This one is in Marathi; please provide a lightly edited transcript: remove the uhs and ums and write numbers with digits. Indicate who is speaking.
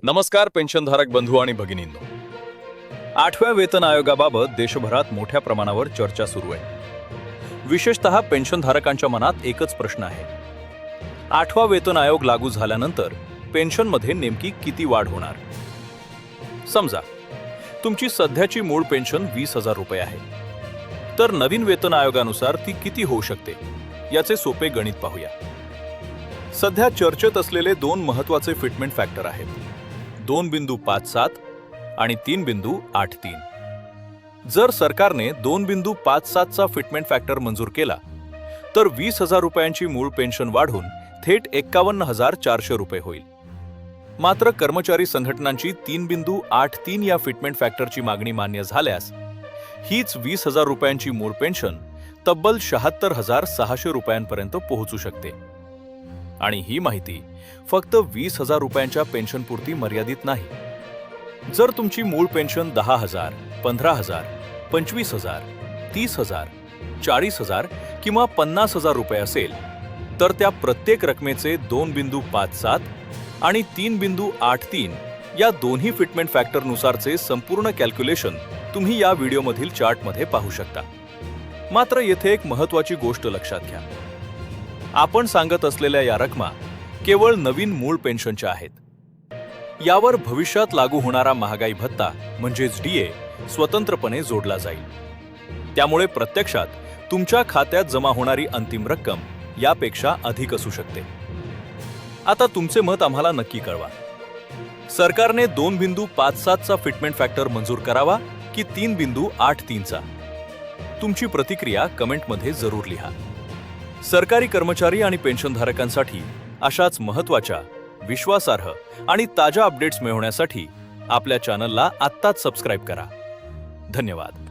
Speaker 1: नमस्कार पेन्शनधारक बंधू आणि भगिनींनो. 8व्या वेतन आयोगाबाबत देशभरात मोठ्या प्रमाणावर चर्चा सुरू आहे. विशेषतः पेन्शनधारकांच्या मनात एकच प्रश्न आहे. 8वा वेतन आयोग लागू झाल्यानंतर पेन्शनमध्ये नेमकी किती वाढ होणार? समजा तुमची सध्याची मूळ पेन्शन 20,000 रुपये आहे, तर नवीन वेतन आयोगानुसार ती किती होऊ शकते याचे सोपे गणित पाहूया. सध्या चर्चेत असलेले दोन महत्त्वाचे फिटमेंट फॅक्टर आहेत, 2.57 आणि 3.83. जर सरकारने 2.57चा फिटमेंट फॅक्टर मंजूर केला तर 20,000 रुपयांची मूळ पेन्शन वाढून थेट 51,400 रुपये होईल. मात्र कर्मचारी संघटनांची 3.83 या फिटमेंट फॅक्टरची मागणी मान्य झाल्यास हीच 20,000 रुपयांची मूळ पेन्शन तब्बल 76,600 रुपयांपर्यंत पोहोचू शकते. आणि ही माहिती फक्त 20,000 रुपयांच्या पेन्शनपुरती मर्यादित नाही. जर तुमची मूळ पेन्शन 10,000, 15,000, 25,000, 30,000, 40,000 किंवा 50,000 रुपये असेल तर त्या प्रत्येक रकमेचे 2.57 आणि 3.83 या दोन्ही फिटमेंट फॅक्टरनुसारचे संपूर्ण कॅल्क्युलेशन तुम्ही या व्हिडिओमधील चार्टमध्ये पाहू शकता. मात्र येथे एक महत्त्वाची गोष्ट लक्षात घ्या. आपण सांगत असलेल्या या रकमा केवळ नवीन मूळ पेन्शनच्या आहेत. यावर भविष्यात लागू होणारा महागाई भत्ता म्हणजेच DA स्वतंत्रपणे जोडला जाईल. त्यामुळे प्रत्यक्षात तुमच्या खात्यात जमा होणारी अंतिम रक्कम यापेक्षा अधिक असू शकते. आता तुमचे मत आम्हाला नक्की कळवा. सरकारने 2.57चा फिटमेंट फॅक्टर मंजूर करावा की 3.83चा? तुमची प्रतिक्रिया कमेंटमध्ये जरूर लिहा. सरकारी कर्मचारी आणि पेन्शनधारकांसाठी अशाच महत्त्वाच्या, विश्वासार्ह आणि ताज्या अपडेट्स मिळवण्यासाठी आपल्या चॅनलला आत्ताच सबस्क्राईब करा. धन्यवाद.